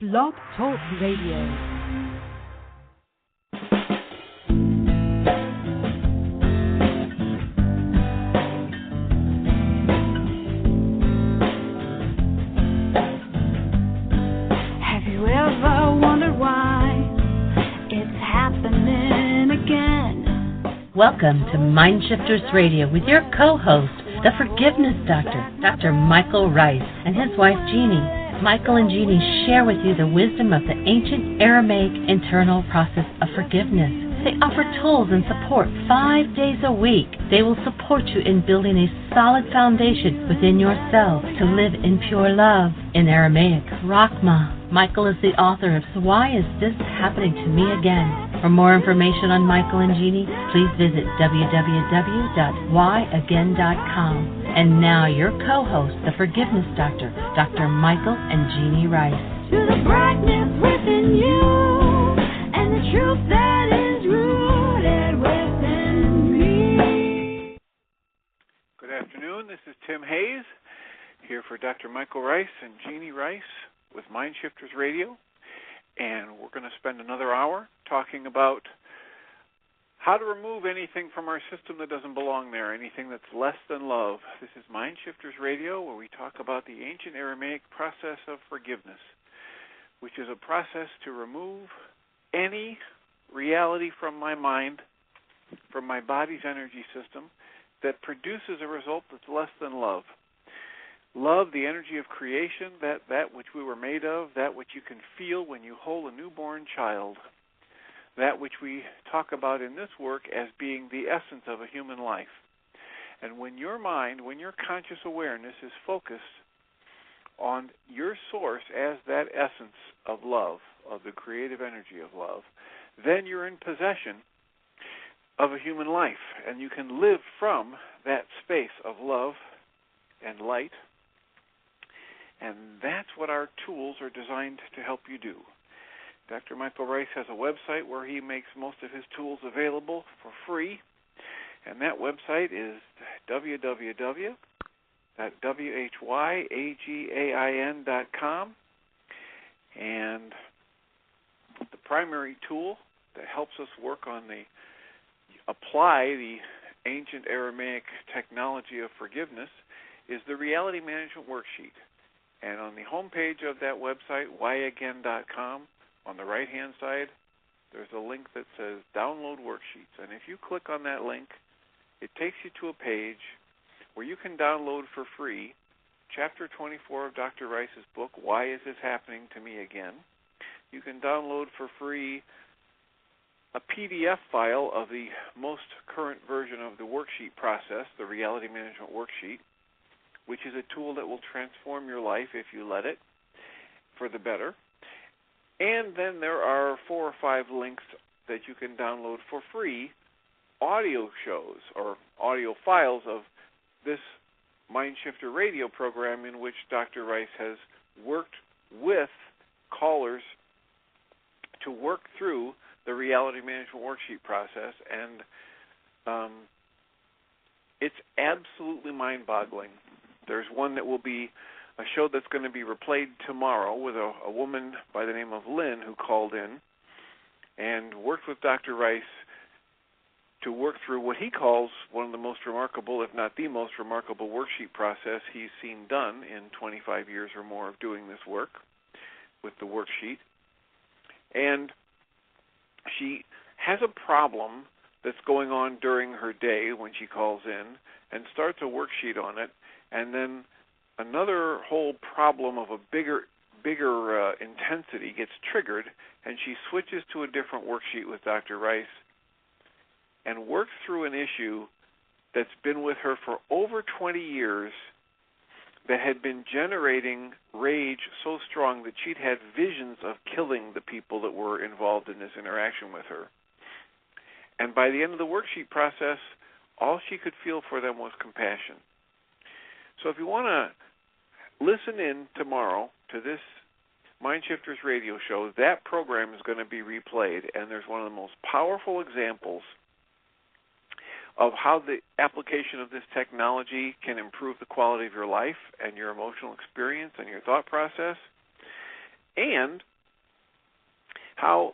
Blog Talk Radio. Welcome to Mindshifters Radio with your co-host, the Forgiveness Doctor, Dr. Michael Ryce, and his wife, Jeannie. Michael and Jeannie share with you the wisdom of the ancient Aramaic internal process of forgiveness. They offer tools and support 5 days a week. They will support you in building a solid foundation within yourself to live in pure love. In Aramaic, Rachma. Michael is the author of So Why Is This Happening to Me Again? For more information on Michael and Jeannie, please visit www.whyagain.com. And now your co-host, the Forgiveness Doctor, Dr. Michael and Jeannie Ryce. To the brightness within you and the truth that is rooted within me. Good afternoon. This is Tim Hayes here for Dr. Michael Ryce and Jeannie Ryce with Mindshifters Radio. And we're going to spend another hour talking about how to remove anything from our system that doesn't belong there, anything that's less than love. This is Mindshifters Radio, where we talk about the ancient Aramaic process of forgiveness, which is a process to remove any reality from my mind, from my body's energy system, that produces a result that's less than love. Love, the energy of creation, that which we were made of, that which you can feel when you hold a newborn child, that which we talk about in this work as being the essence of a human life. And when your mind, when your conscious awareness is focused on your source as that essence of love, of the creative energy of love, then you're in possession of a human life, and you can live from that space of love and light. And that's what our tools are designed to help you do. Dr. Michael Ryce has a website where he makes most of his tools available for free, and that website is www.whyagain.com. And the primary tool that helps us work on apply the ancient Aramaic technology of forgiveness is the Reality Management Worksheet. And on the home page of that website, whyagain.com, on the right-hand side, there's a link that says Download Worksheets. And if you click on that link, it takes you to a page where you can download for free Chapter 24 of Dr. Ryce's book, Why Is This Happening to Me Again? You can download for free a PDF file of the most current version of the worksheet process, the Reality Management Worksheet, which is a tool that will transform your life if you let it for the better. And then there are 4 or 5 links that you can download for free, audio shows or audio files of this Mindshifter radio program in which Dr. Ryce has worked with callers to work through the Reality Management Worksheet process. And it's absolutely mind-boggling. There's one that will be a show that's going to be replayed tomorrow with a woman by the name of Lynn who called in and worked with Dr. Ryce to work through what he calls one of the most remarkable, if not the most remarkable worksheet process he's seen done in 25 years or more of doing this work with the worksheet. And she has a problem that's going on during her day when she calls in and starts a worksheet on it. And then another whole problem of a bigger intensity gets triggered, and she switches to a different worksheet with Dr. Ryce and works through an issue that's been with her for over 20 years that had been generating rage so strong that she'd had visions of killing the people that were involved in this interaction with her. And by the end of the worksheet process, all she could feel for them was compassion. So if you want to listen in tomorrow to this Mindshifters radio show, that program is going to be replayed, and there's one of the most powerful examples of how the application of this technology can improve the quality of your life and your emotional experience and your thought process. and how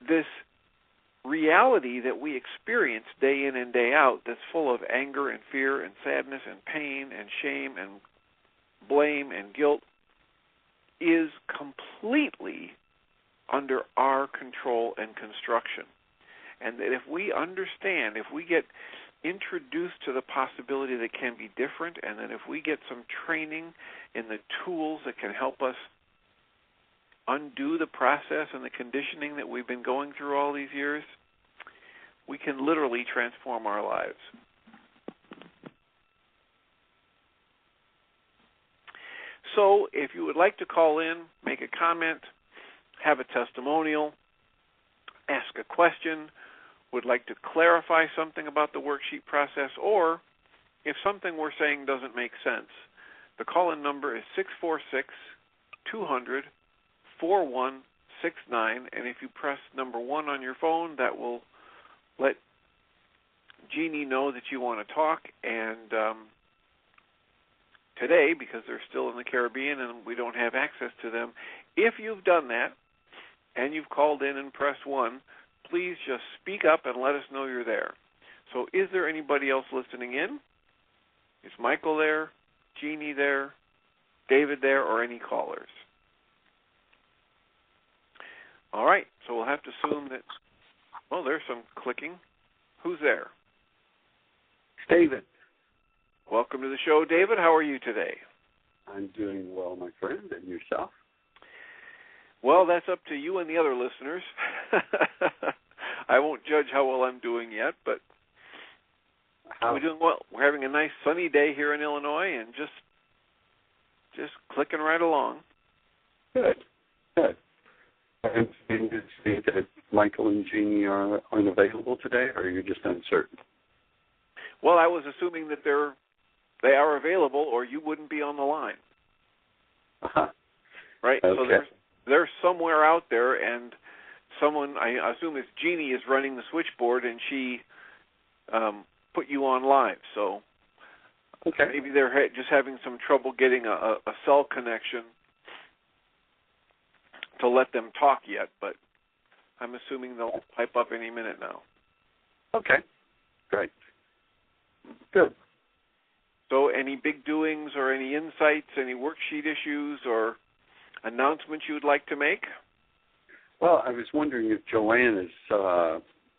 this reality that we experience day in and day out that's full of anger and fear and sadness and pain and shame and blame and guilt is completely under our control and construction. And that if we understand, if we get introduced to the possibility that it can be different, and that if we get some training in the tools that can help us undo the process and the conditioning that we've been going through all these years, we can literally transform our lives. So if you would like to call in, make a comment, have a testimonial, ask a question, would like to clarify something about the worksheet process, or if something we're saying doesn't make sense, the call-in number is 646-200-4169, and if you press number 1 on your phone, that will let Jeannie know that you want to talk. And today, because they're still in the Caribbean and we don't have access to them, if you've done that and you've called in and pressed 1, please just speak up and let us know you're there. So is there anybody else listening in? Is Michael there, Jeannie there, David there, or any callers? All right, so we'll have to assume that, well, there's some clicking. Who's there? David. Welcome to the show, David. How are you today? I'm doing well, my friend, and yourself? Well, that's up to you and the other listeners. I won't judge how well I'm doing yet, but we're doing well. We're having a nice sunny day here in Illinois and just clicking right along. Good. And you say that Michael and Jeannie aren't available today, or are you just uncertain? Well, I was assuming that they are available, or you wouldn't be on the line. Uh-huh. Right? Okay. So they're somewhere out there, and someone, I assume it's Jeannie, is running the switchboard, and she put you on live. So okay. Maybe they're just having some trouble getting a cell connection to let them talk yet, but I'm assuming they'll pipe up any minute now. Okay, great. Good. So any big doings or any insights, any worksheet issues or announcements you would like to make? Well, I was wondering if Joanne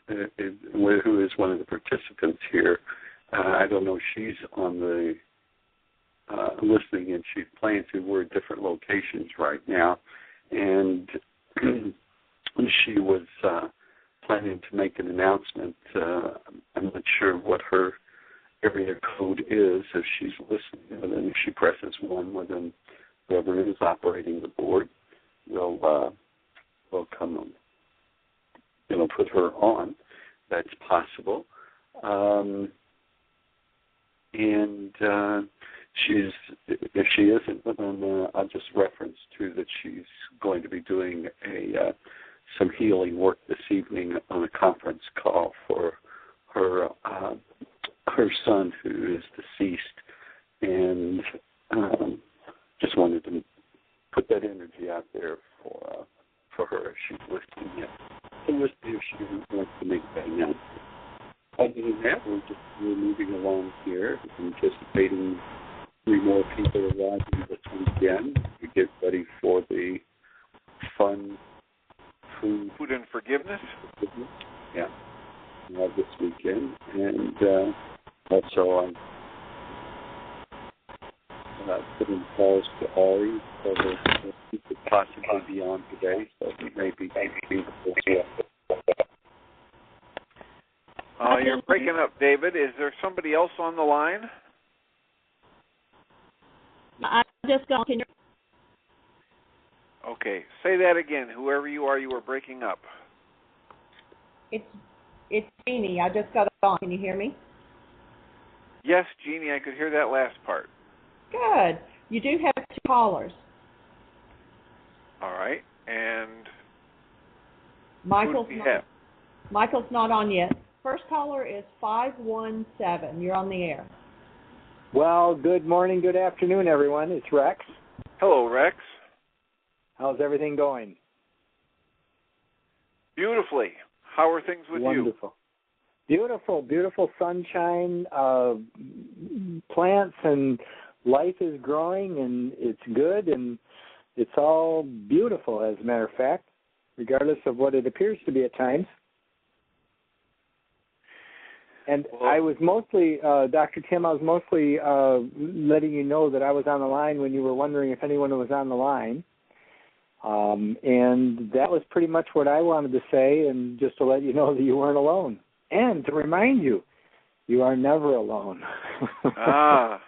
who is one of the participants here, I don't know if she's on the listening and she's playing through. We're at different locations right now, and she was planning to make an announcement. I'm not sure what her area code is if she's listening, and then if she presses 1, well, then whoever is operating the board will come on, put her on. That's possible. And if she isn't, then I'll just reference to that she's going to be doing some healing work this evening on a conference call for her son who is deceased, and just wanted to put that energy out there for her if she's listening yet. So let's see if she wants to make that announcement. Other than that, we're moving along here, anticipating 3 more people arriving this weekend to get ready for the fun food and forgiveness. Yeah, this weekend, and also I'm putting calls to Ari, so that he could possibly be on today, so he may be You're breaking up, David. Is there somebody else on the line? I just got. Okay, say that again. Whoever you are breaking up. It's Jeannie. I just got on. Can you hear me? Yes, Jeannie, I could hear that last part. Good. You do have 2 callers. All right, and Michael's not on yet. First caller is 517. You're on the air. Well, good morning, good afternoon, everyone. It's Rex. Hello, Rex. How's everything going? Beautifully. How are things with Wonderful. Beautiful, beautiful sunshine, plants, and life is growing, and it's good, and it's all beautiful, as a matter of fact, regardless of what it appears to be at times. And I was mostly, Dr. Tim, I was mostly letting you know that I was on the line when you were wondering if anyone was on the line. And that was pretty much what I wanted to say, and just to let you know that you weren't alone. And to remind you, you are never alone. Ah.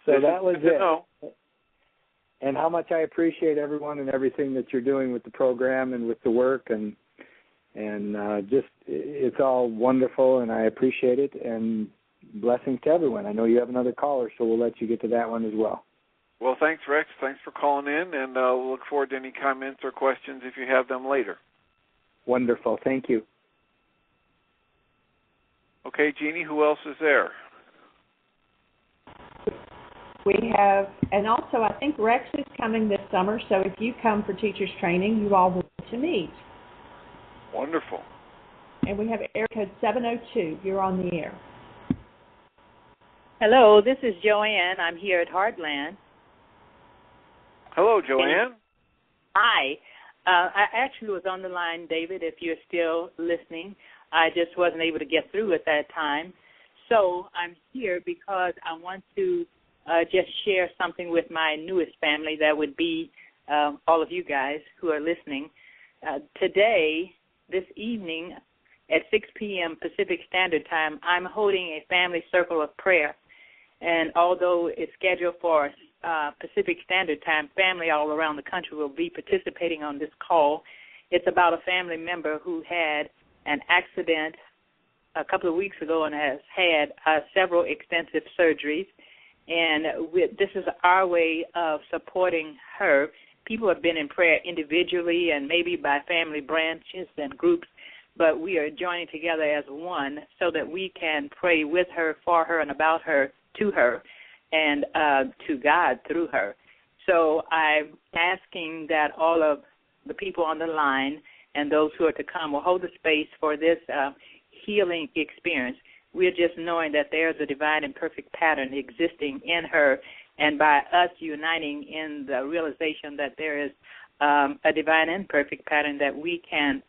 So that was it. And how much I appreciate everyone and everything that you're doing with the program and with the work, and just it's all wonderful, and I appreciate it, and blessings to everyone. I know you have another caller, so we'll let you get to that one as well. Well, thanks, Rex. Thanks for calling in, and we'll look forward to any comments or questions if you have them later. Wonderful. Thank you. Okay, Jeannie, who else is there? We have, and also I think Rex is coming this summer, so if you come for teachers training, you all will get to meet. Wonderful. And we have area code 702. You're on the air. Hello, this is Joanne. I'm here at Heartland. Hello, Joanne. Hi. I actually was on the line, David, if you're still listening. I just wasn't able to get through at that time. So I'm here because I want to just share something with my newest family. That would be all of you guys who are listening. Today, this evening, at 6 p.m. Pacific Standard Time, I'm holding a family circle of prayer. And although it's scheduled for Pacific Standard Time, family all around the country will be participating on this call. It's about a family member who had an accident a couple of weeks ago and has had several extensive surgeries. And this is our way of supporting her. People have been in prayer individually and maybe by family branches and groups, but we are joining together as one so that we can pray with her, for her, and about her, to her, and to God through her. So I'm asking that all of the people on the line and those who are to come will hold the space for this healing experience. We're just knowing that there's a divine and perfect pattern existing in her, and by us uniting in the realization that there is a divine and perfect pattern, that we can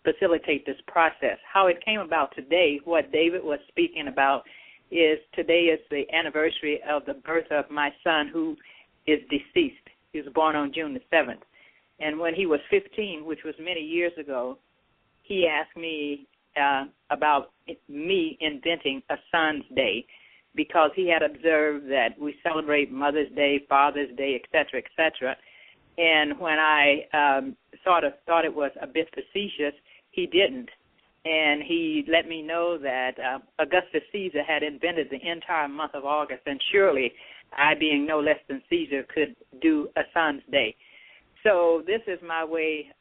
facilitate this process. How it came about today, what David was speaking about, is today is the anniversary of the birth of my son, who is deceased. He was born on June the 7th. And when he was 15, which was many years ago, he asked me about me inventing a Son's Day, because he had observed that we celebrate Mother's Day, Father's Day, et cetera, and when I sort of thought it was a bit facetious, he didn't. And he let me know that Augustus Caesar had invented the entire month of August, and surely I, being no less than Caesar, could do a Son's Day. So this is my way,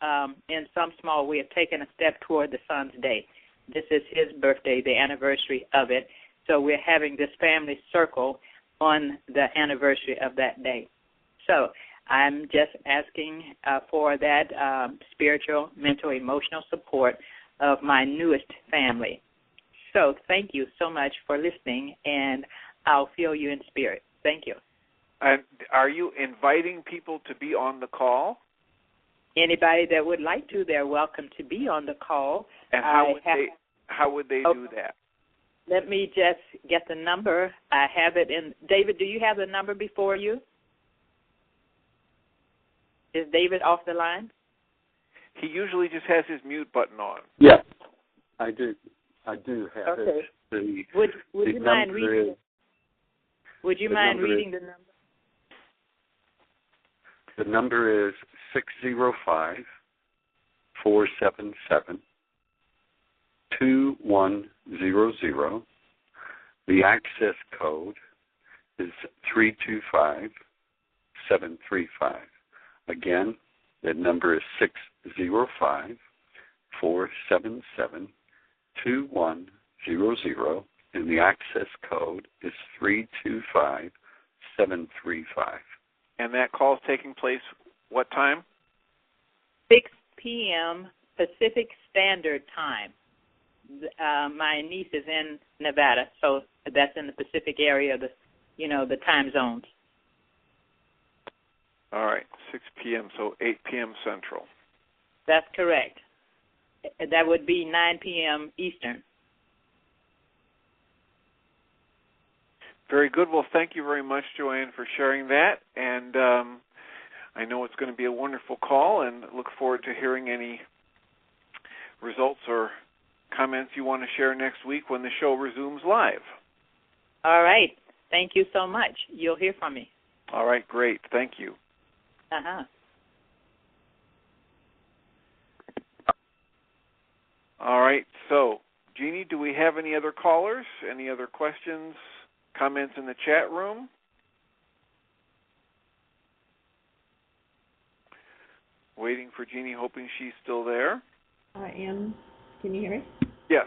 in some small way, of taking a step toward the Son's Day. This is his birthday, the anniversary of it. So we're having this family circle on the anniversary of that day. So I'm just asking for that spiritual, mental, emotional support of my newest family. So thank you so much for listening, and I'll feel you in spirit. Thank you. And are you inviting people to be on the call? Anybody that would like to, they're welcome to be on the call. And how would they do that? Let me just get the number. I have it in. David, do you have the number before you? Is David off the line? He usually just has his mute button on. Yeah, I do. I do have okay. it. Would you mind reading? Would you mind reading the number? The number is 605-477-2100. The access code is 325735. Again, the number is 605-477-2100, and the access code is 325735. And that call is taking place what time? 6 p.m. Pacific Standard Time. My niece is in Nevada, so that's in the Pacific area, the time zones. All right, 6 p.m., so 8 p.m. Central. That's correct. That would be 9 p.m. Eastern. Very good. Well, thank you very much, Joanne, for sharing that. And I know it's going to be a wonderful call, and look forward to hearing any results or comments you want to share next week when the show resumes live. All right. Thank you so much. You'll hear from me. All right, great. Thank you. Uh-huh. All right, so, Jeannie, do we have any other callers? Any other questions, comments in the chat room? Waiting for Jeannie, hoping she's still there. I am. Can you hear me? Yes.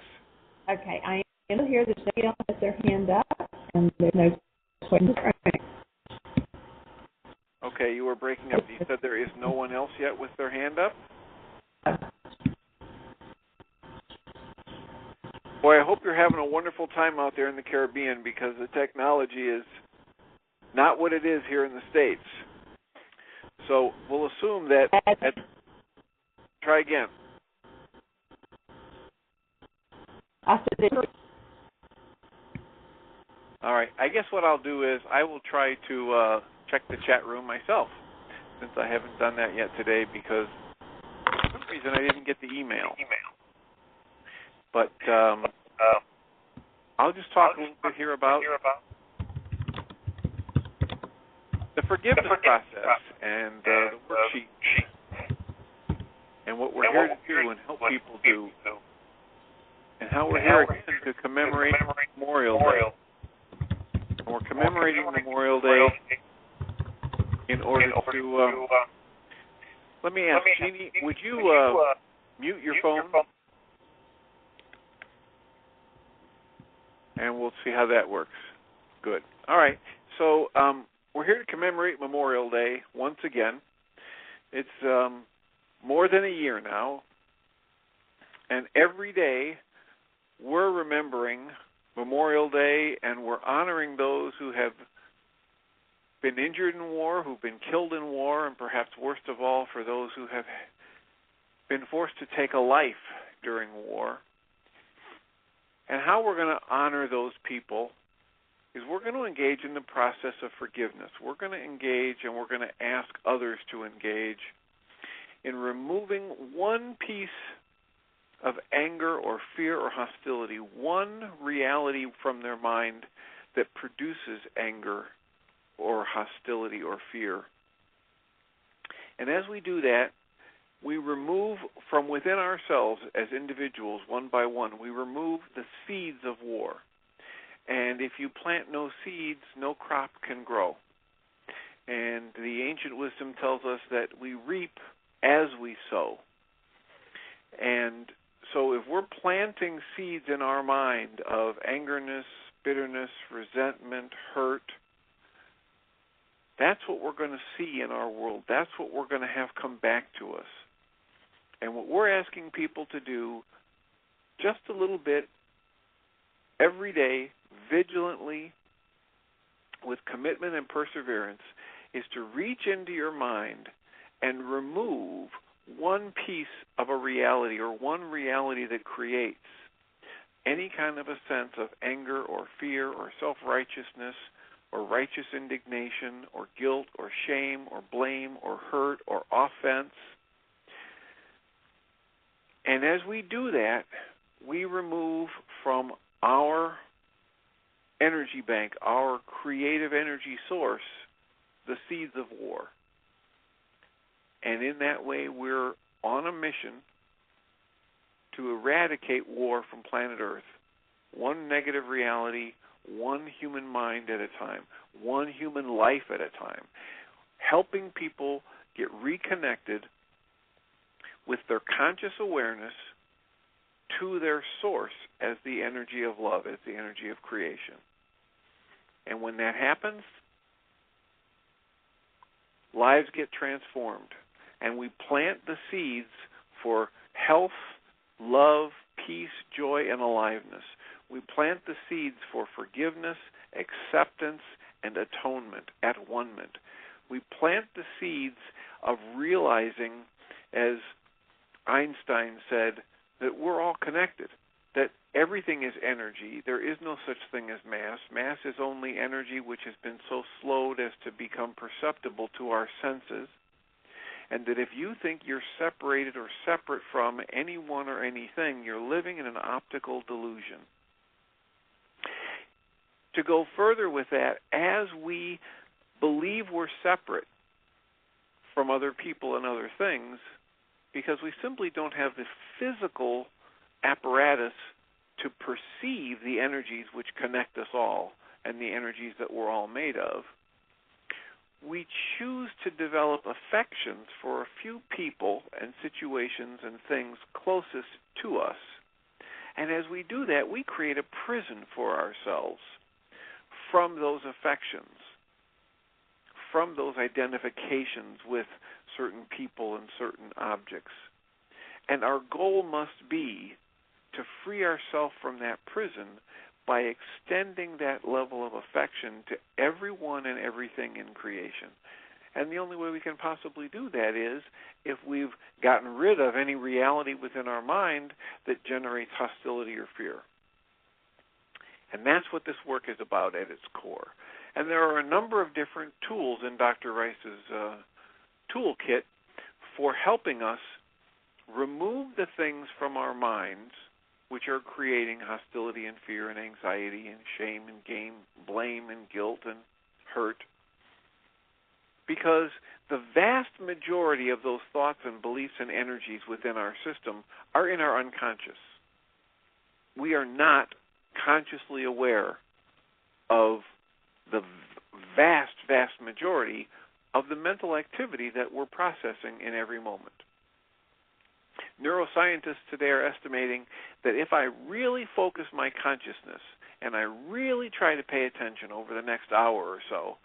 Okay, I am here. There's nobody else with their hand up, and there's no questions. Okay, you were breaking up. You said there is no one else yet with their hand up? Boy, I hope you're having a wonderful time out there in the Caribbean, because the technology is not what it is here in the States. So we'll assume that... try again. All right. I guess what I'll do is I will try to check the chat room myself, since I haven't done that yet today, because for some reason I didn't get the email. But I'll just talk a little bit here about the forgiveness process and the worksheet and what we're here to do and help people do, and how we're here again to commemorate Memorial Day. And we're commemorating Memorial Day in order to... let me ask, Jeannie, would you mute your phone? And we'll see how that works. Good. All right. So we're here to commemorate Memorial Day once again. It's more than a year now. And every day we're remembering Memorial Day, and we're honoring those who have been injured in war, who've been killed in war, and perhaps worst of all, for those who have been forced to take a life during war. And how we're going to honor those people is we're going to engage in the process of forgiveness. We're going to engage, and we're going to ask others to engage in removing one piece of anger or fear or hostility, one reality from their mind that produces anger or hostility or fear. And as we do that, we remove from within ourselves as individuals, one by one, we remove the seeds of war. And if you plant no seeds, no crop can grow. And the ancient wisdom tells us that we reap as we sow. And so if we're planting seeds in our mind of angerness, bitterness, resentment, hurt, that's what we're going to see in our world. That's what we're going to have come back to us. And what we're asking people to do just a little bit every day, vigilantly, with commitment and perseverance, is to reach into your mind and remove one piece of a reality or one reality that creates any kind of a sense of anger or fear or self-righteousness or righteous indignation or guilt or shame or blame or hurt or offense. And as we do that, we remove from our energy bank, our creative energy source, the seeds of war. And in that way, we're on a mission to eradicate war from planet Earth, one negative reality, one human mind at a time, one human life at a time, helping people get reconnected with their conscious awareness to their source as the energy of love, as the energy of creation. And when that happens, lives get transformed, and we plant the seeds for health, love, peace, joy, and aliveness. We plant the seeds for forgiveness, acceptance, and atonement, at one-ment. We plant the seeds of realizing, as Einstein said, that we're all connected, that everything is energy. There is no such thing as mass. Mass is only energy which has been so slowed as to become perceptible to our senses, and that if you think you're separated or separate from anyone or anything, you're living in an optical delusion. To go further with that, as we believe we're separate from other people and other things, because we simply don't have the physical apparatus to perceive the energies which connect us all and the energies that we're all made of, we choose to develop affections for a few people and situations and things closest to us. And as we do that, we create a prison for ourselves from those affections, from those identifications with certain people and certain objects. And our goal must be to free ourselves from that prison by extending that level of affection to everyone and everything in creation. And the only way we can possibly do that is if we've gotten rid of any reality within our mind that generates hostility or fear. And that's what this work is about at its core. And there are a number of different tools in Dr. Ryce's toolkit for helping us remove the things from our minds which are creating hostility and fear and anxiety and shame and blame and guilt and hurt. Because the vast majority of those thoughts and beliefs and energies within our system are in our unconscious. We are not consciously aware of the vast, vast majority of the mental activity that we're processing in every moment. Neuroscientists today are estimating that if I really focus my consciousness and I really try to pay attention over the next hour or so,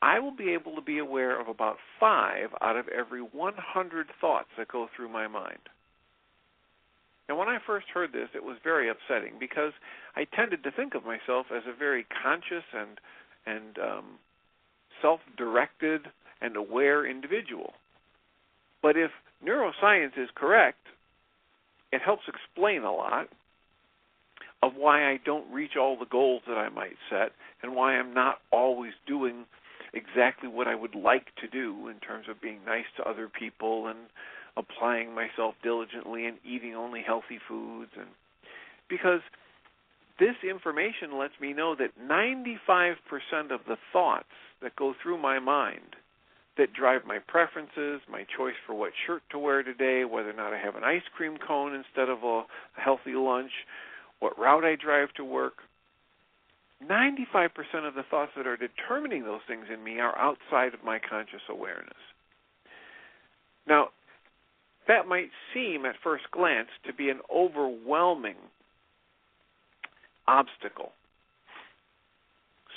I will be able to be aware of about 5 out of every 100 thoughts that go through my mind. And when I first heard this, it was very upsetting because I tended to think of myself as a very conscious and self-directed and aware individual. But if neuroscience is correct, it helps explain a lot of why I don't reach all the goals that I might set and why I'm not always doing exactly what I would like to do in terms of being nice to other people and applying myself diligently and eating only healthy foods. And because this information lets me know that 95% of the thoughts that go through my mind that drive my preferences, my choice for what shirt to wear today, whether or not I have an ice cream cone instead of a healthy lunch, what route I drive to work, 95% of the thoughts that are determining those things in me are outside of my conscious awareness. Now, that might seem at first glance to be an overwhelming obstacle.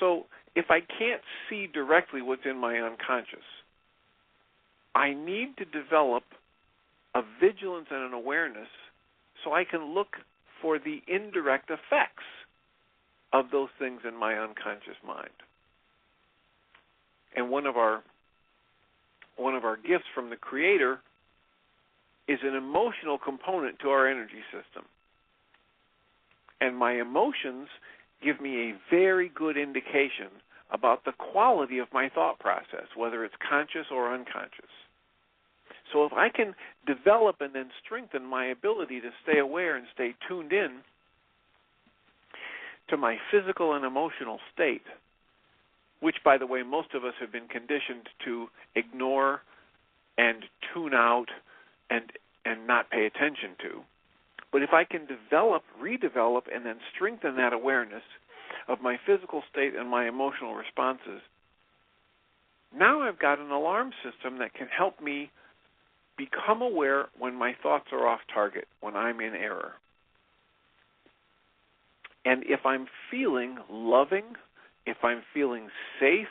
So if I can't see directly what's in my unconscious, I need to develop a vigilance and an awareness so I can look for the indirect effects of those things in my unconscious mind. And one of our gifts from the Creator is an emotional component to our energy system. And my emotions give me a very good indication about the quality of my thought process, whether it's conscious or unconscious. So if I can develop and then strengthen my ability to stay aware and stay tuned in to my physical and emotional state, which, by the way, most of us have been conditioned to ignore and tune out and not pay attention to. But if I can develop, redevelop, and then strengthen that awareness of my physical state and my emotional responses, now I've got an alarm system that can help me become aware when my thoughts are off target, when I'm in error. And if I'm feeling loving, if I'm feeling safe,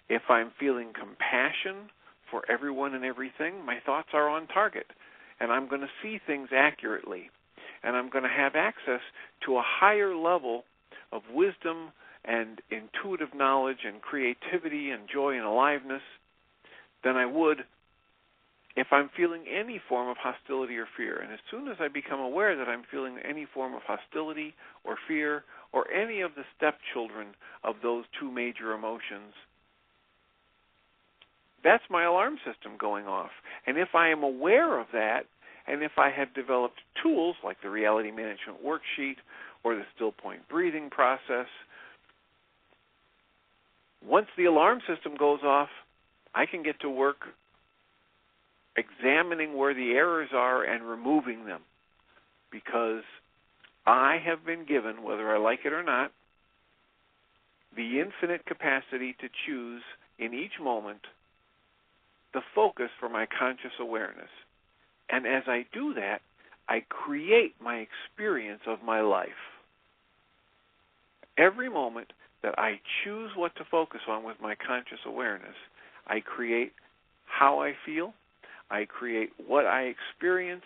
if I'm feeling compassion for everyone and everything. My thoughts are on target, and I'm going to see things accurately, and I'm going to have access to a higher level of wisdom and intuitive knowledge and creativity and joy and aliveness than I would if I'm feeling any form of hostility or fear. And as soon as I become aware that I'm feeling any form of hostility or fear or any of the stepchildren of those two major emotions, that's my alarm system going off. And if I am aware of that, and if I have developed tools like the reality management worksheet or the still point breathing process, once the alarm system goes off, I can get to work examining where the errors are and removing them, because I have been given, whether I like it or not, the infinite capacity to choose in each moment the focus for my conscious awareness. And as I do that, I create my experience of my life. Every moment that I choose what to focus on with my conscious awareness, I create how I feel, I create what I experience,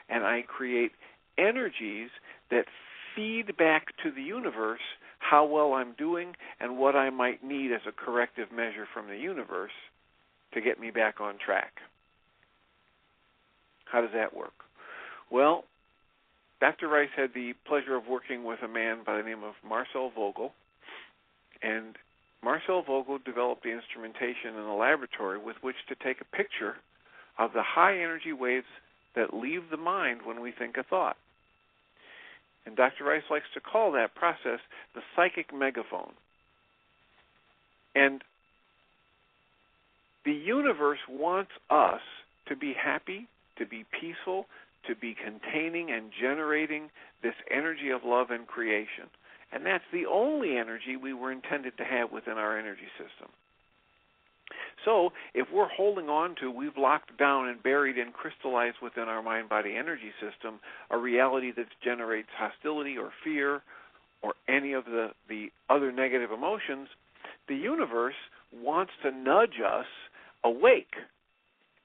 and I create energies that feed back to the universe how well I'm doing and what I might need as a corrective measure from the universe to get me back on track. How does that work? Well, Dr. Ryce had the pleasure of working with a man by the name of Marcel Vogel, and Marcel Vogel developed the instrumentation in the laboratory with which to take a picture of the high energy waves that leave the mind when we think a thought. And Dr. Ryce likes to call that process the psychic megaphone. And the universe wants us to be happy, to be peaceful, to be containing and generating this energy of love and creation. And that's the only energy we were intended to have within our energy system. So if we're holding on to, we've locked down and buried and crystallized within our mind-body energy system a reality that generates hostility or fear or any of the other negative emotions, the universe wants to nudge us awake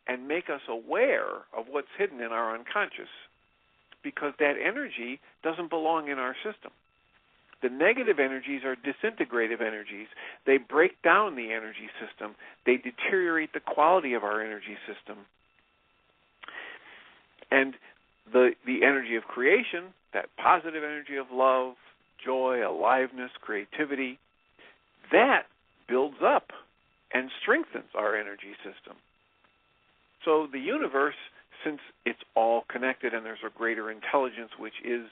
and make us aware of what's hidden in our unconscious, because that energy doesn't belong in our system. The negative energies are disintegrative energies. They break down the energy system. They deteriorate the quality of our energy system. And the energy of creation, that positive energy of love, joy, aliveness, creativity, that builds up and strengthens our energy system. So the universe, since it's all connected and there's a greater intelligence which is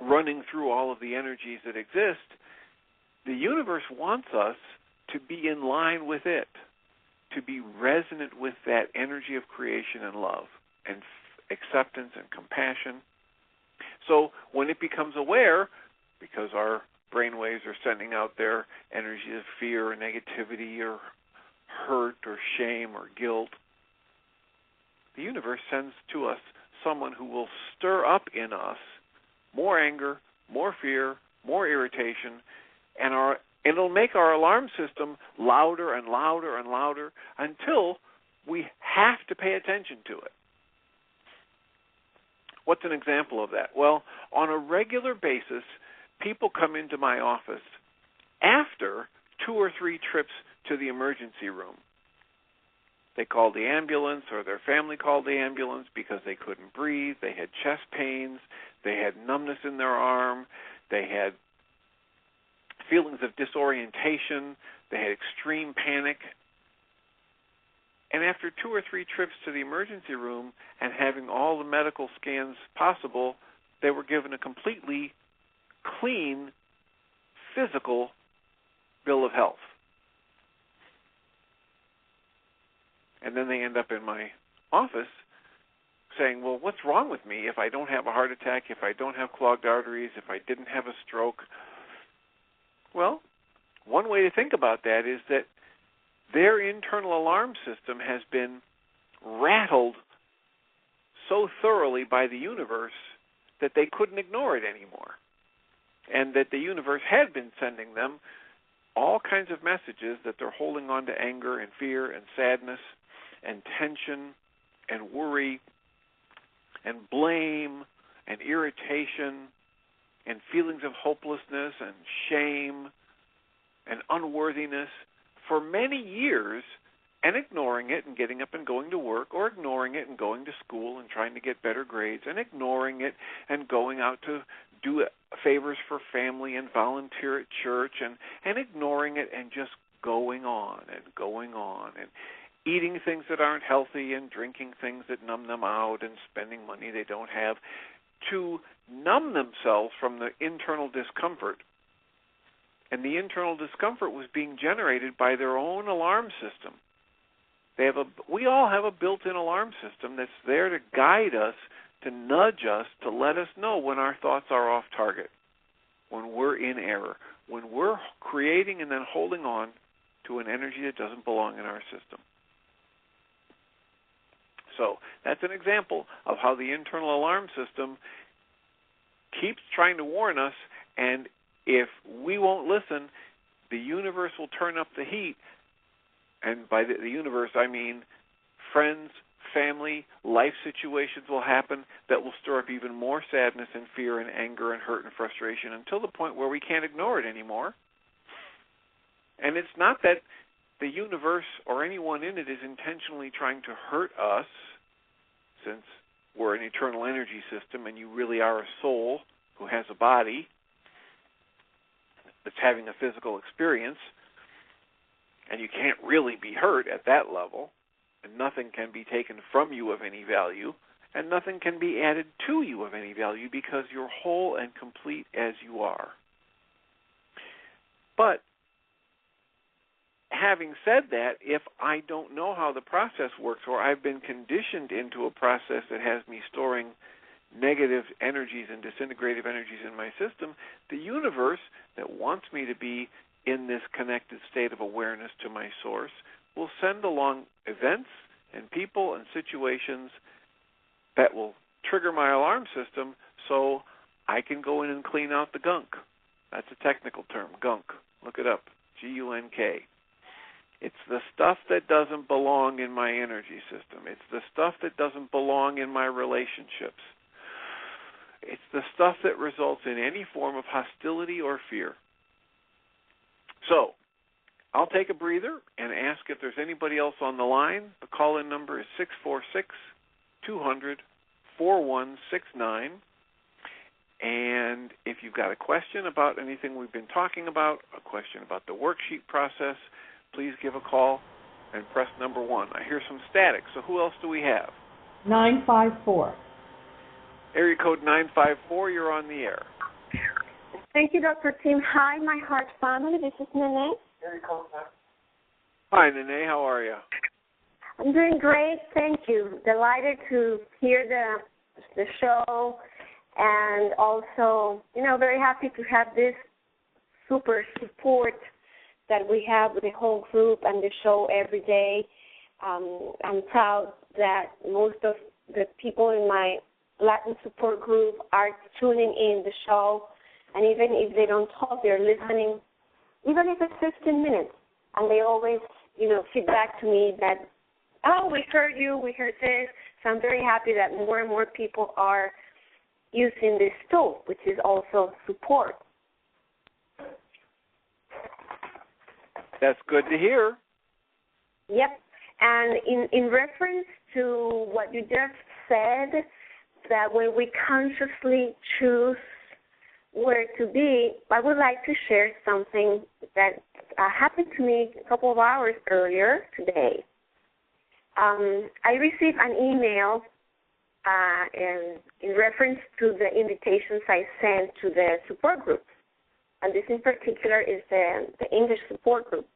running through all of the energies that exist, the universe wants us to be in line with it, to be resonant with that energy of creation and love and acceptance and compassion. So when it becomes aware, because our brainwaves are sending out their energy of fear or negativity or hurt or shame or guilt, the universe sends to us someone who will stir up in us more anger, more fear, more irritation, and it'll make our alarm system louder and louder and louder until we have to pay attention to it. What's an example of that? Well, on a regular basis, people come into my office after 2 or 3 trips to the emergency room. They called the ambulance, or their family called the ambulance because they couldn't breathe, they had chest pains, they had numbness in their arm, they had feelings of disorientation, they had extreme panic. And after 2 or 3 trips to the emergency room and having all the medical scans possible, they were given a completely clean physical bill of health. And then they end up in my office saying, well, what's wrong with me if I don't have a heart attack, if I don't have clogged arteries, if I didn't have a stroke? Well, one way to think about that is that their internal alarm system has been rattled so thoroughly by the universe that they couldn't ignore it anymore, and that the universe had been sending them all kinds of messages that they're holding on to anger and fear and sadness and tension and worry and blame and irritation and feelings of hopelessness and shame and unworthiness for many years, and ignoring it and getting up and going to work, or ignoring it and going to school and trying to get better grades, and ignoring it and going out to do favors for family and volunteer at church, and ignoring it and just going on and eating things that aren't healthy and drinking things that numb them out and spending money they don't have to numb themselves from the internal discomfort. And the internal discomfort was being generated by their own alarm system. We all have a built-in alarm system that's there to guide us, to nudge us, to let us know when our thoughts are off target, when we're in error, when we're creating and then holding on to an energy that doesn't belong in our system. So that's an example of how the internal alarm system keeps trying to warn us, and if we won't listen, the universe will turn up the heat. And by the universe, I mean friends, family, life situations will happen that will stir up even more sadness and fear and anger and hurt and frustration until the point where we can't ignore it anymore. And it's not that the universe or anyone in it is intentionally trying to hurt us, since we're an eternal energy system and you really are a soul who has a body that's having a physical experience, and you can't really be hurt at that level, and nothing can be taken from you of any value, and nothing can be added to you of any value because you're whole and complete as you are. But having said that, if I don't know how the process works, or I've been conditioned into a process that has me storing negative energies and disintegrative energies in my system, the universe that wants me to be in this connected state of awareness to my source will send along events and people and situations that will trigger my alarm system so I can go in and clean out the gunk. That's a technical term, gunk. Look it up, G-U-N-K. It's the stuff that doesn't belong in my energy system. It's the stuff that doesn't belong in my relationships. It's the stuff that results in any form of hostility or fear. So, I'll take a breather and ask if there's anybody else on the line. The call-in number is 646-200-4169. And if you've got a question about anything we've been talking about, a question about the worksheet process, please give a call and press number 1. I hear some static, so who else do we have? 954. Area code 954, you're on the air. Thank you, Dr. Tim. Hi, my heart family. This is Nene. Hi, Nene. How are you? I'm doing great. Thank you. Delighted to hear the show, and also, very happy to have this super support that we have with the whole group and the show every day. I'm proud that most of the people in my Latin support group are tuning in the show, and even if they don't talk, they're listening, even if it's 15 minutes, and they always, feedback to me that, oh, we heard you, we heard this. So I'm very happy that more and more people are using this tool, which is also support. That's good to hear. Yep. And in reference to what you just said, that when we consciously choose where to be, I would like to share something that happened to me a couple of hours earlier today. I received an email in reference to the invitations I sent to the support group. And this in particular is the English support group.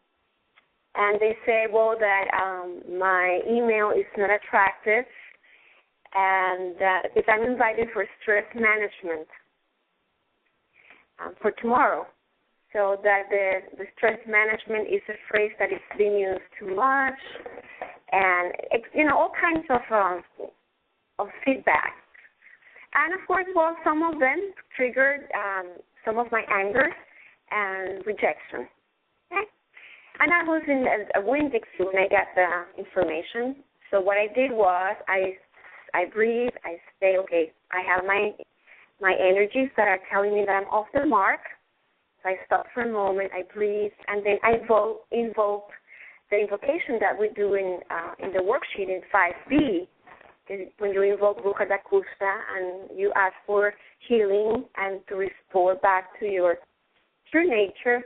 And they say, that my email is not attractive, and because I'm invited for stress management for tomorrow. So that the stress management is a phrase that is being used too much, and all kinds of feedback. And of course, some of them triggered some of my anger and rejection. Okay. And I was in a Winn-Dixie when I got the information. So what I did was I breathe, I say, okay, I have my energies that are telling me that I'm off the mark. So I stop for a moment, I breathe, and then I invoke the invocation that we do in the worksheet in 5B. When you invoke Ruka Dakusta and you ask for healing and to restore back to your true nature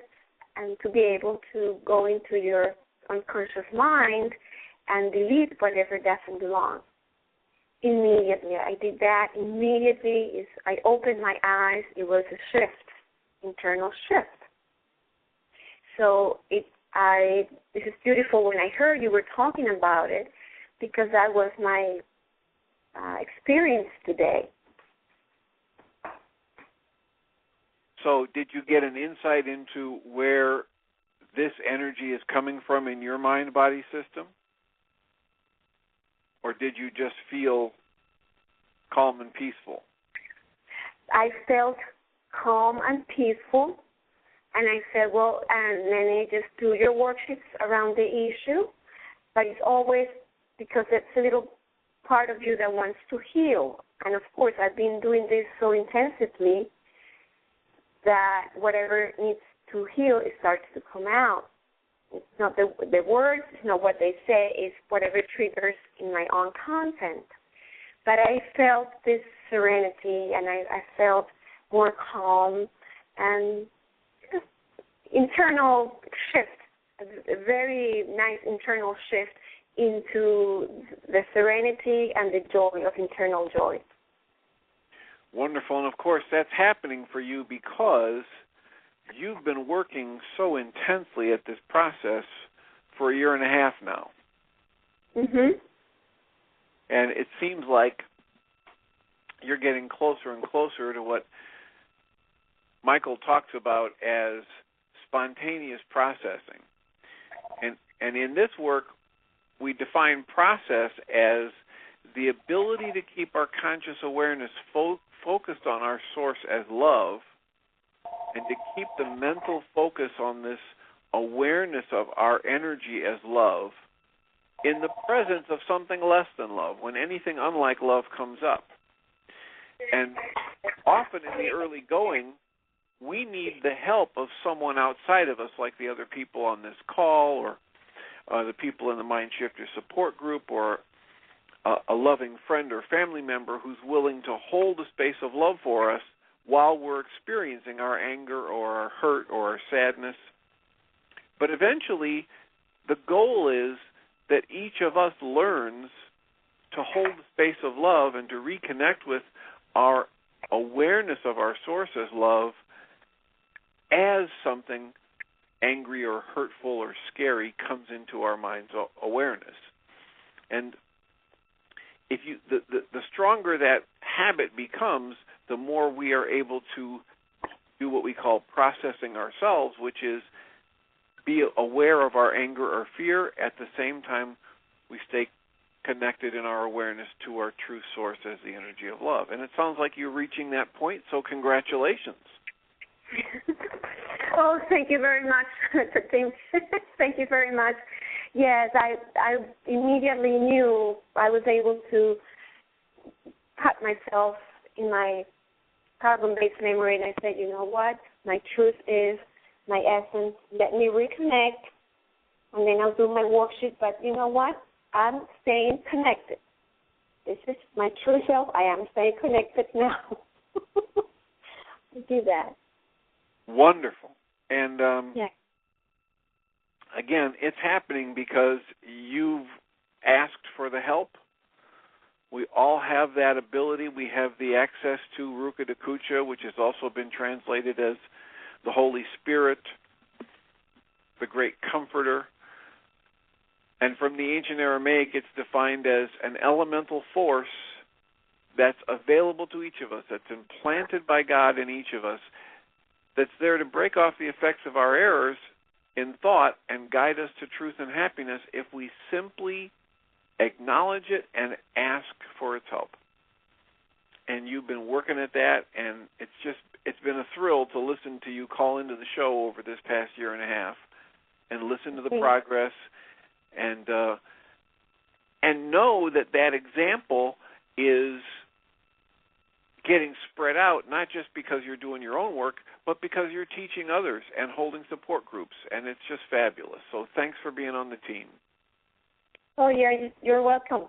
and to be able to go into your unconscious mind and delete whatever doesn't belong. Immediately, I did that. Immediately, I opened my eyes. It was a shift, internal shift. So this is beautiful when I heard you were talking about it, because that was my experience today. So did you get an insight into where this energy is coming from in your mind-body system? Or did you just feel calm and peaceful? I felt calm and peaceful, and I said, well, and then just do your worksheets around the issue, but it's always because it's a little part of you that wants to heal. And, of course, I've been doing this so intensively that whatever needs to heal, it starts to come out. It's not the words, it's not what they say, it's whatever triggers in my own content. But I felt this serenity, and I felt more calm and internal shift, a very nice internal shift into the serenity and the joy of internal joy. Wonderful. And, of course, that's happening for you because you've been working so intensely at this process for 1.5 years now. Mm-hmm. And it seems like you're getting closer and closer to what Michael talks about as spontaneous processing. And in this work, we define process as the ability to keep our conscious awareness focused on our source as love, and to keep the mental focus on this awareness of our energy as love in the presence of something less than love, when anything unlike love comes up. And often in the early going, we need the help of someone outside of us, like the other people on this call, or the people in the Mind Shifter support group, or a loving friend or family member who's willing to hold a space of love for us while we're experiencing our anger or our hurt or our sadness. But eventually, the goal is that each of us learns to hold the space of love and to reconnect with our awareness of our source as love as something angry or hurtful or scary comes into our mind's awareness. And if the stronger that habit becomes, the more we are able to do what we call processing ourselves, which is be aware of our anger or fear. At the same time, we stay connected in our awareness to our true source as the energy of love. And it sounds like you're reaching that point, so congratulations. Oh, thank you very much, Mr. Tim. Thank you very much. Yes, I immediately knew I was able to put myself in my carbon-based memory, and I said, you know what? My truth is my essence. Let me reconnect, and then I'll do my worksheet. But you know what? I'm staying connected. This is my true self. I am staying connected now. Do that. Wonderful. And yeah. Again, it's happening because you've asked for the help. We all have that ability. We have the access to Ruka Dakucha, which has also been translated as the Holy Spirit, the Great Comforter. And from the ancient Aramaic, it's defined as an elemental force that's available to each of us, that's implanted by God in each of us, that's there to break off the effects of our errors in thought and guide us to truth and happiness if we simply acknowledge it and ask for its help. And you've been working at that, and it's been a thrill to listen to you call into the show over this past 1.5 years and listen to the progress, and know that that example is getting spread out, not just because you're doing your own work, but because you're teaching others and holding support groups, and it's just fabulous. So thanks for being on the team. Oh, you're welcome.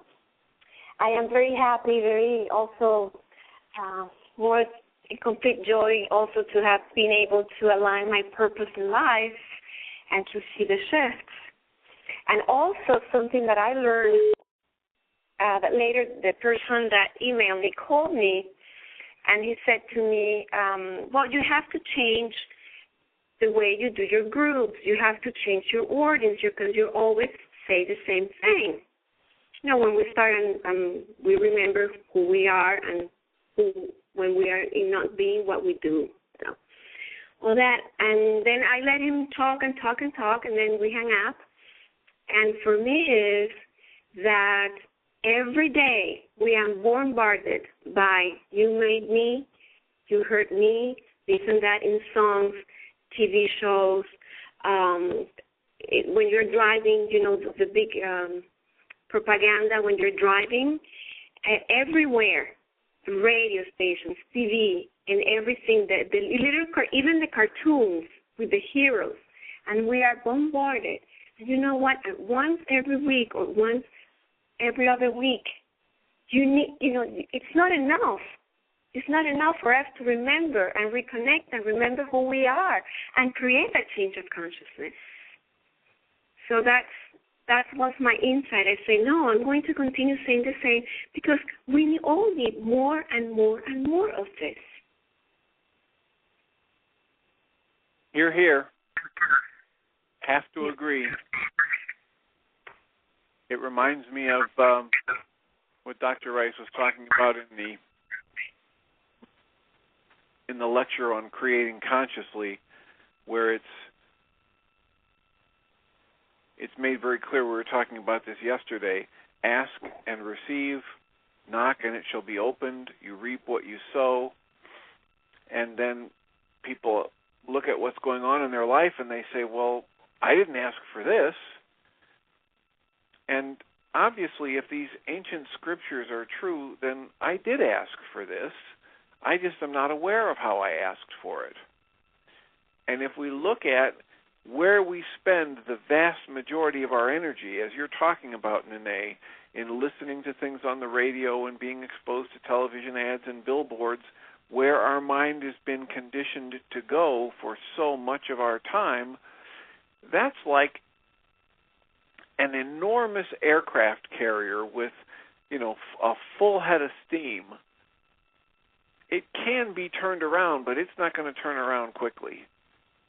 I am very happy, very also more a complete joy also to have been able to align my purpose in life and to see the shifts. And also something that I learned that later the person that emailed me called me, and he said to me, well, you have to change the way you do your groups. You have to change your wordings because you always say the same thing. You know, when we start and we remember who we are and when we are in not being what we do. So, all that. And then I let him talk, and then we hang up. And for me is that every day we are bombarded by you made me, you hurt me, this and that in songs, TV shows. When you're driving, you know, the big propaganda when you're driving, everywhere, radio stations, TV, and everything, the little, even the cartoons with the heroes, and we are bombarded. And you know what? Once every week or once every other week, you need, you know, it's not enough. It's not enough for us to remember and reconnect and remember who we are and create that change of consciousness. So that was my insight. I say, no, I'm going to continue saying the same because we all need more and more and more of this. You're here. Have to agree. It reminds me of what Dr. Ryce was talking about in the lecture on creating consciously, where it's made very clear. We were talking about this yesterday. Ask and receive, knock and it shall be opened. You reap what you sow. And then people look at what's going on in their life and they say, well, I didn't ask for this. And obviously, if these ancient scriptures are true, then I did ask for this. I just am not aware of how I asked for it. And if we look at where we spend the vast majority of our energy, as you're talking about, Nene, in listening to things on the radio and being exposed to television ads and billboards, where our mind has been conditioned to go for so much of our time, that's like an enormous aircraft carrier with, you know, a full head of steam. It can be turned around, but it's not going to turn around quickly.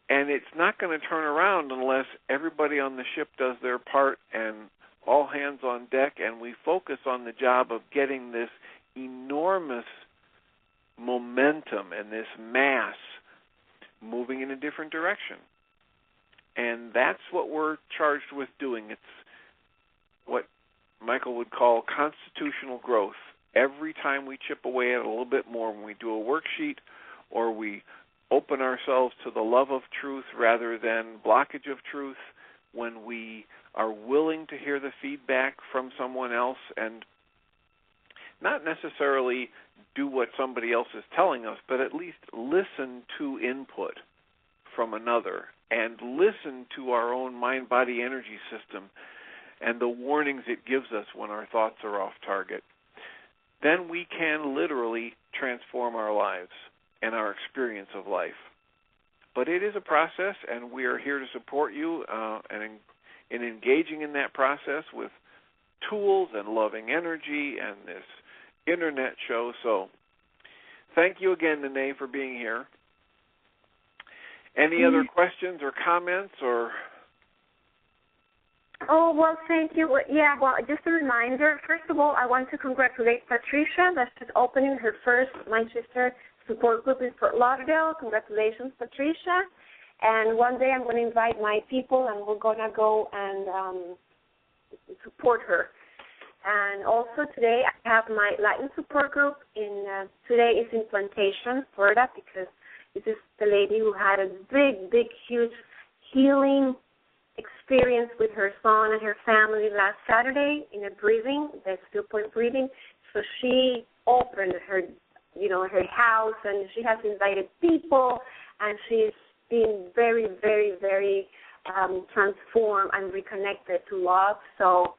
And it's not going to turn around unless everybody on the ship does their part and all hands on deck, and we focus on the job of getting this enormous momentum and this mass moving in a different direction. And that's what we're charged with doing. It's what Michael would call constitutional growth. Every time we chip away at it a little bit more, when we do a worksheet or we open ourselves to the love of truth rather than blockage of truth, when we are willing to hear the feedback from someone else and not necessarily do what somebody else is telling us, but at least listen to input from another and listen to our own mind-body energy system and the warnings it gives us when our thoughts are off target, then we can literally transform our lives and our experience of life. But it is a process, and we are here to support you and in engaging in that process with tools and loving energy and this internet show. So thank you again, Nene, for being here. Any other questions or comments or? Oh, well, thank you. Yeah, well, just a reminder. First of all, I want to congratulate Patricia. That she's opening her first Manchester support group in Fort Lauderdale. Congratulations, Patricia. And one day I'm going to invite my people, and we're going to go and support her. And also today I have my Latin support group. Today is in Plantation, Florida, because this is the lady who had a big, huge healing experience with her son and her family last Saturday in a breathing, the still point breathing. So she opened her, her house, and she has invited people, and she's been very, very, very transformed and reconnected to love. So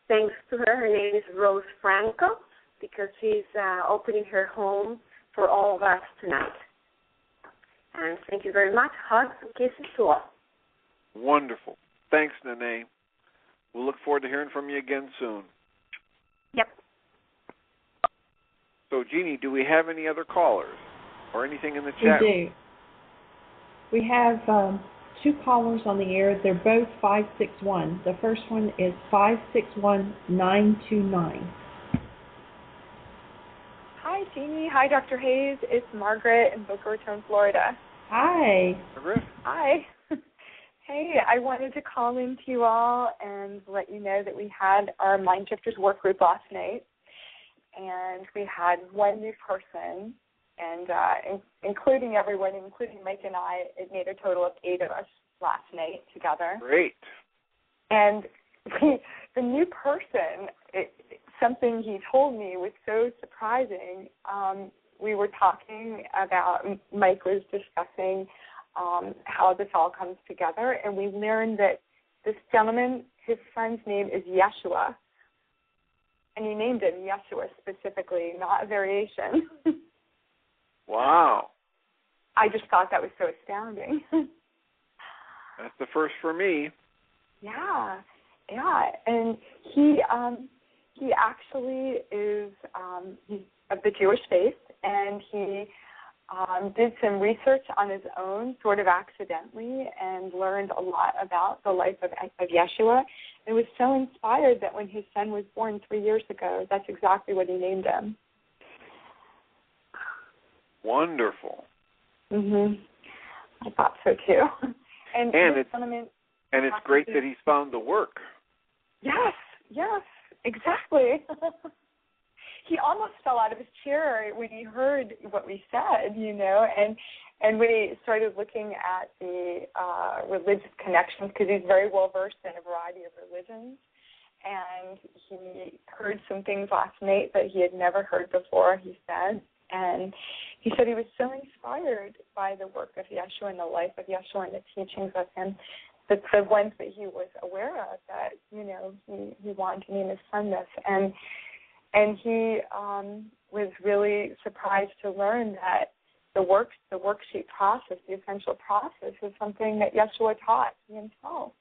thanks to her. Her name is Rose Franco, because she's opening her home for all of us tonight. And thank you very much. Hugs and kisses to all. Wonderful. Thanks, Nene. We'll look forward to hearing from you again soon. Yep. So, Jeannie, do we have any other callers or anything in the chat? We do. We have 2 callers on the air. They're both 561. The first one is 561929. Hi, Jeannie. Hi, Dr. Hayes. It's Margaret in Boca Raton, Florida. Hi. Margaret. Hi. Hey, I wanted to call in to you all and let you know that we had our Mind Shifters work group last night, and we had one new person, and including everyone, including Mike and I, it made a total of 8 of us last night together. Great. And the new person, something he told me was so surprising. We were talking about, Mike was discussing how this all comes together, and we learned that this gentleman, his son's name is Yeshua, and he named him Yeshua specifically, not a variation. Wow. I just thought that was so astounding. That's the first for me. Yeah, and he actually is he's of the Jewish faith, and he did some research on his own, sort of accidentally, and learned a lot about the life of Yeshua, and was so inspired that when his son was born 3 years ago, that's exactly what he named him. Wonderful. I thought so too. And it's great that he's found the work. Yes, exactly. He almost fell out of his chair when he heard what we said, and when he started looking at the religious connections, because he's very well versed in a variety of religions, and he heard some things last night that he had never heard before, he said. And he said he was so inspired by the work of Yeshua and the life of Yeshua and the teachings of him, the ones that he was aware of, that, he wanted to name his son this. And he was really surprised to learn that the worksheet process, the essential process, is something that Yeshua taught himself.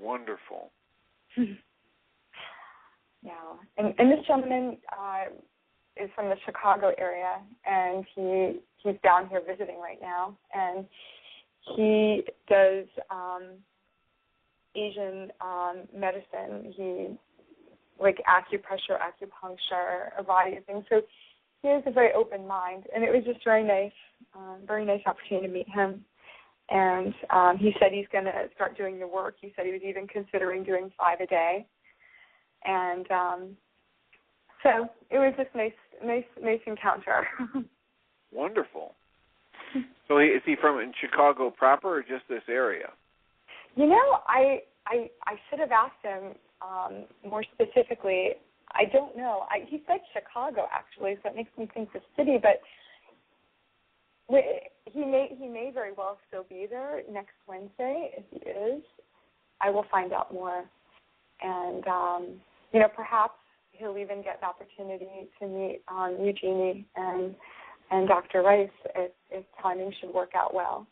Wonderful. Yeah, and this gentleman is from the Chicago area, and he's down here visiting right now, and he does Asian medicine. He acupressure, acupuncture, a variety of things. So he has a very open mind, and it was just very nice opportunity to meet him. And he said he's going to start doing the work. He said he was even considering doing 5 a day. And so it was just nice encounter. Wonderful. So is he from in Chicago proper or just this area? I should have asked him more specifically. I don't know. He said Chicago, actually, so it makes me think the city, but he may very well still be there next Wednesday. If he is, I will find out more. And, perhaps he'll even get the opportunity to meet Eugenie and Dr. Ryce if timing should work out well.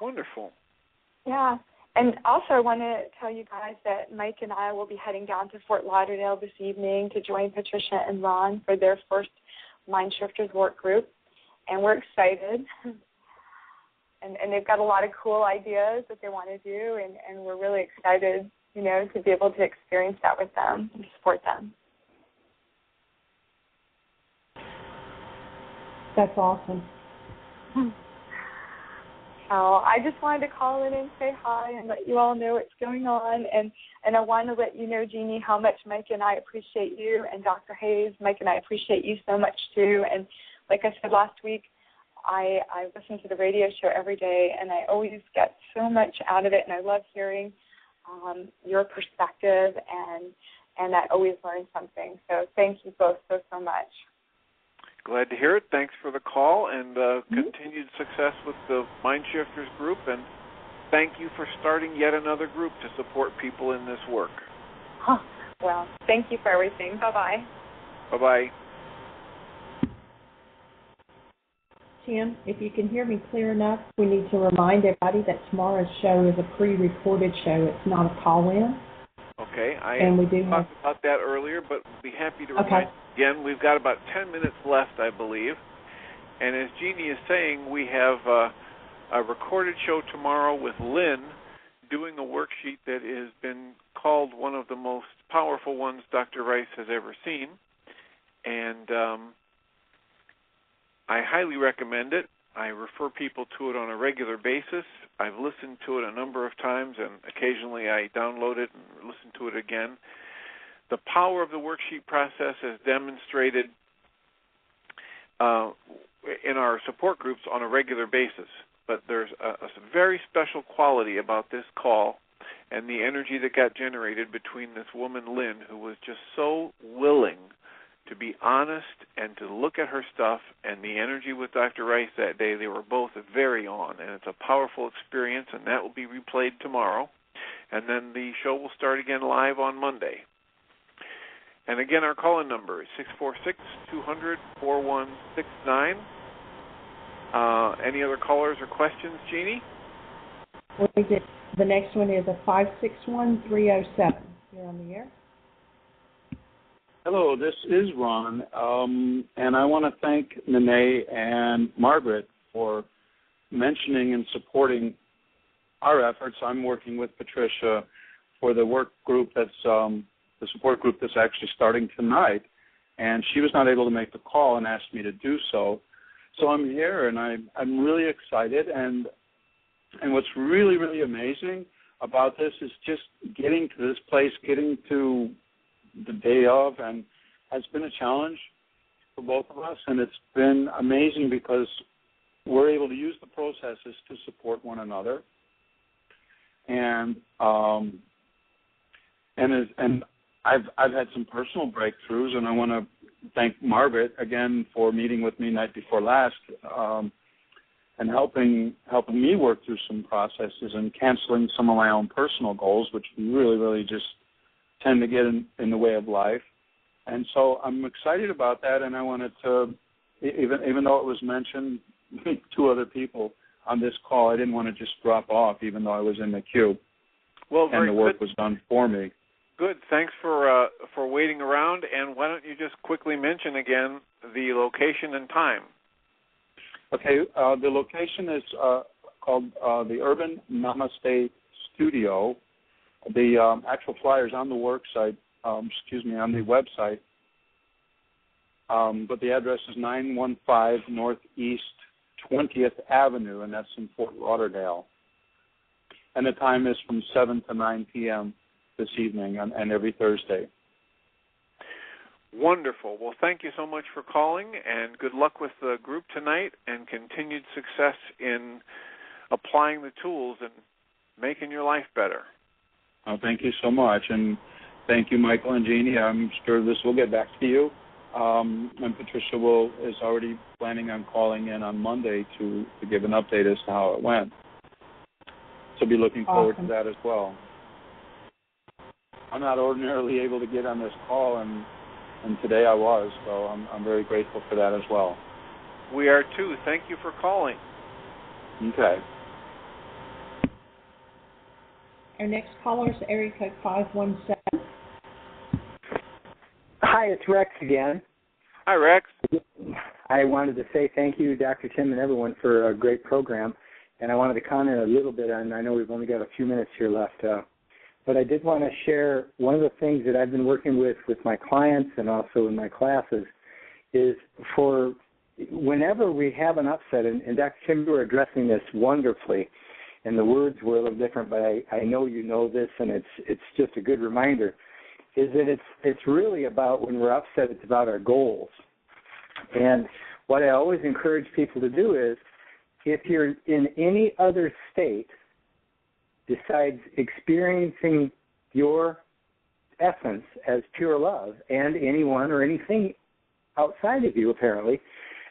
Wonderful. Yeah. And also I want to tell you guys that Mike and I will be heading down to Fort Lauderdale this evening to join Patricia and Ron for their first Mind Shifters work group. And we're excited. And they've got a lot of cool ideas that they want to do, and we're really excited, to be able to experience that with them and support them. That's awesome. So I just wanted to call in and say hi and let you all know what's going on. And I want to let you know, Jeannie, how much Mike and I appreciate you, and Dr. Hayes. Mike and I appreciate you so much, too. And like I said last week, I listen to the radio show every day, and I always get so much out of it, and I love hearing your perspective, and I always learn something. So thank you both so much. Glad to hear it. Thanks for the call, and continued success with the Mind Shifters group, and thank you for starting yet another group to support people in this work. Well, thank you for everything. Bye-bye. Bye-bye. Tim, if you can hear me clear enough, we need to remind everybody that tomorrow's show is a pre-recorded show. It's not a call-in. Okay, I talked about that earlier, but we'll be happy to remind you again. We've got about 10 minutes left, I believe. And as Jeannie is saying, we have a recorded show tomorrow with Lynn doing a worksheet that has been called one of the most powerful ones Dr. Ryce has ever seen. And I highly recommend it. I refer people to it on a regular basis. I've listened to it a number of times, and occasionally I download it and listen to it again. The power of the worksheet process is demonstrated in our support groups on a regular basis. But there's a very special quality about this call and the energy that got generated between this woman, Lynn, who was just so willing to be honest and to look at her stuff, and the energy with Dr. Ryce that day, they were both very on, and it's a powerful experience, and that will be replayed tomorrow. And then the show will start again live on Monday. And again, our call-in number is 646-200-4169. Any other callers or questions, Jeannie? The next one is a 561-307. You're on the air. Hello, this is Ron, and I want to thank Nene and Margaret for mentioning and supporting our efforts. I'm working with Patricia for the work group that's the support group that's actually starting tonight, and she was not able to make the call and asked me to do so. So I'm here, and I'm really excited, and what's really, really amazing about this is just getting to this place, getting to the day of, and has been a challenge for both of us, and it's been amazing because we're able to use the processes to support one another, and I've had some personal breakthroughs, and I want to thank Margaret again for meeting with me night before last, and helping me work through some processes and canceling some of my own personal goals, which really, really just tend to get in the way of life. And so I'm excited about that, and I wanted to, even though it was mentioned to other people on this call, I didn't want to just drop off, even though I was in the queue. Well, and the work was done for me. Good. Thanks for waiting around. And why don't you just quickly mention again the location and time? Okay. The location is called the Urban Namaste Studio. The actual flyer is on the website. On the website. But the address is 915 Northeast 20th Avenue, and that's in Fort Lauderdale. And the time is from 7 to 9 p.m. this evening and every Thursday. Wonderful. Well, thank you so much for calling, and good luck with the group tonight, and continued success in applying the tools and making your life better. Oh, thank you so much, and thank you, Michael and Jeannie. I'm sure this will get back to you. And Patricia is already planning on calling in on Monday to give an update as to how it went. So be looking forward to that as well. I'm not ordinarily able to get on this call, and today I was, so I'm very grateful for that as well. We are too. Thank you for calling. Okay. Our next caller is area code 517. Hi, it's Rex again. Hi, Rex. I wanted to say thank you, Dr. Tim, and everyone for a great program. And I wanted to comment a little bit on, I know we've only got a few minutes here left, but I did want to share one of the things that I've been working with my clients and also in my classes is for whenever we have an upset, and Dr. Tim, you were addressing this wonderfully, and the words were a little different, but I know you know this, and it's just a good reminder, is that it's really about when we're upset, it's about our goals. And what I always encourage people to do is, if you're in any other state besides experiencing your essence as pure love and anyone or anything outside of you apparently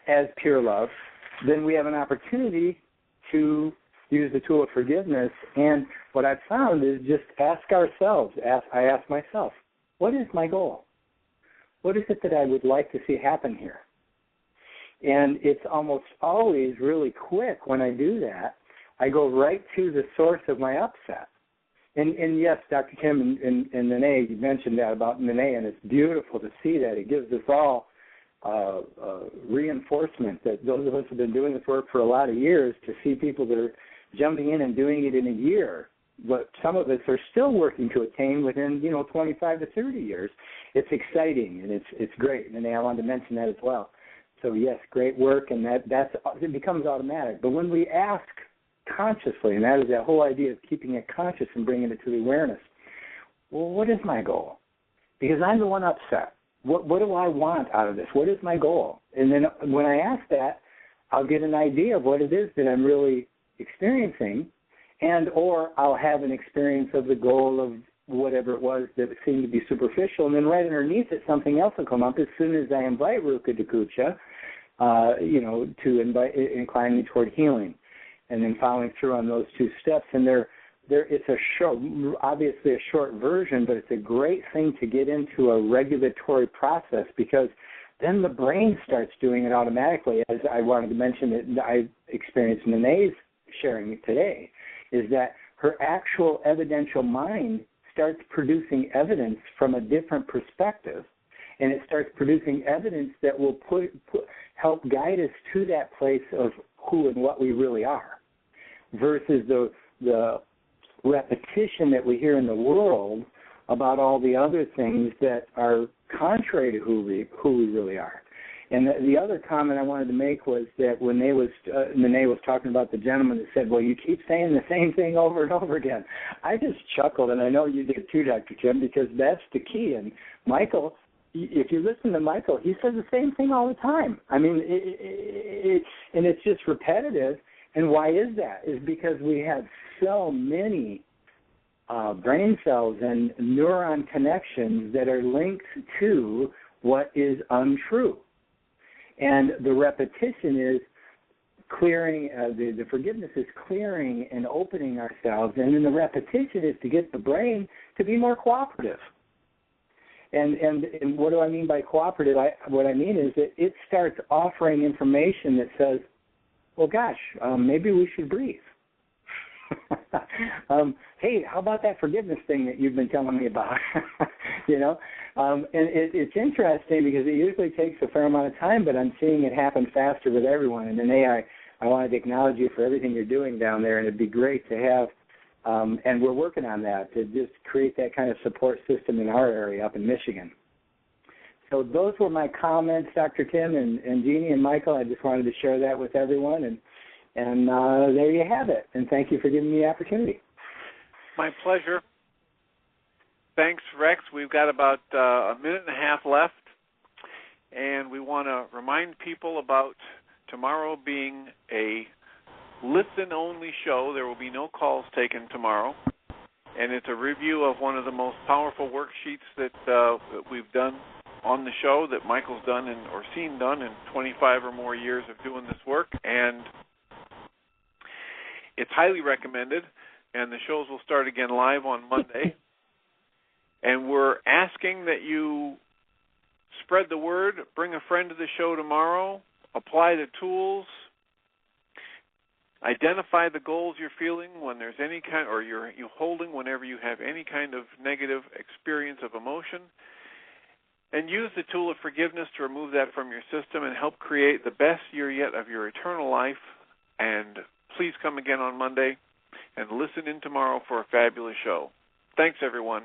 as pure love, then we have an opportunity to use the tool of forgiveness. And what I've found is just ask ourselves, I ask myself, what is my goal? What is it that I would like to see happen here? And it's almost always really quick when I do that. I go right to the source of my upset. And yes, Dr. Kim and Nene, you mentioned that about Nene, and it's beautiful to see that. It gives us all reinforcement that those of us who have been doing this work for a lot of years, to see people that are jumping in and doing it in a year, but some of us are still working to attain within 25 to 30 years. It's exciting, and it's great. And I wanted to mention that as well. So yes, great work, and it becomes automatic. But when we ask consciously, and that is that whole idea of keeping it conscious and bringing it to the awareness, well, what is my goal? Because I'm the one upset. What do I want out of this? What is my goal? And then when I ask that, I'll get an idea of what it is that I'm really experiencing, and or I'll have an experience of the goal of whatever it was that seemed to be superficial, and then right underneath it, something else will come up as soon as I invite Ruka Dakucha, to incline me toward healing, and then following through on those two steps. And it's obviously a short version, but it's a great thing to get into a regulatory process, because then the brain starts doing it automatically. As I wanted to mention that I experienced Nene's sharing today, is that her actual evidential mind starts producing evidence from a different perspective, and it starts producing evidence that will help guide us to that place of who and what we really are, versus the repetition that we hear in the world about all the other things that are contrary to who we really are. And the other comment I wanted to make was that when Nene was talking about the gentleman that said, well, you keep saying the same thing over and over again, I just chuckled, and I know you did too, Dr. Kim, because that's the key. And Michael, if you listen to Michael, he says the same thing all the time. I mean, and it's just repetitive. And why is that? Is because we have so many brain cells and neuron connections that are linked to what is untrue. And the repetition is clearing, the forgiveness is clearing and opening ourselves. And then the repetition is to get the brain to be more cooperative. And what do I mean by cooperative? What I mean is that it starts offering information that says, well, gosh, maybe we should breathe. Hey, how about that forgiveness thing that you've been telling me about? And it's interesting because it usually takes a fair amount of time, but I'm seeing it happen faster with everyone. And then I wanted to acknowledge you for everything you're doing down there, and it'd be great to have, and we're working on that, to just create that kind of support system in our area up in Michigan. So those were my comments, Dr. Kim and Jeannie and Michael. I just wanted to share that with everyone, and there you have it. And thank you for giving me the opportunity. My pleasure. Thanks, Rex. We've got about a minute and a half left, and we want to remind people about tomorrow being a listen-only show. There will be no calls taken tomorrow, and it's a review of one of the most powerful worksheets that we've done on the show, that Michael's done or seen done in 25 or more years of doing this work, and it's highly recommended, and the shows will start again live on Monday. And we're asking that you spread the word, bring a friend to the show tomorrow, apply the tools, identify the goals you're feeling when there's any kind, or you're holding whenever you have any kind of negative experience of emotion, and use the tool of forgiveness to remove that from your system and help create the best year yet of your eternal life. And please come again on Monday and listen in tomorrow for a fabulous show. Thanks, everyone.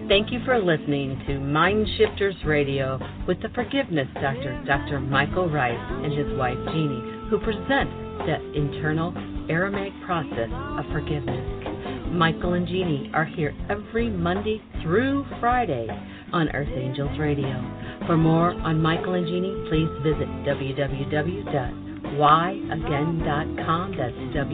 Thank you for listening to Mind Shifters Radio with the Forgiveness Doctor, Dr. Michael Ryce, and his wife Jeannie, who present the internal Aramaic process of forgiveness. Michael and Jeannie are here every Monday through Friday on Earth Angels Radio. For more on Michael and Jeannie, please visit www.whyagain.com. That's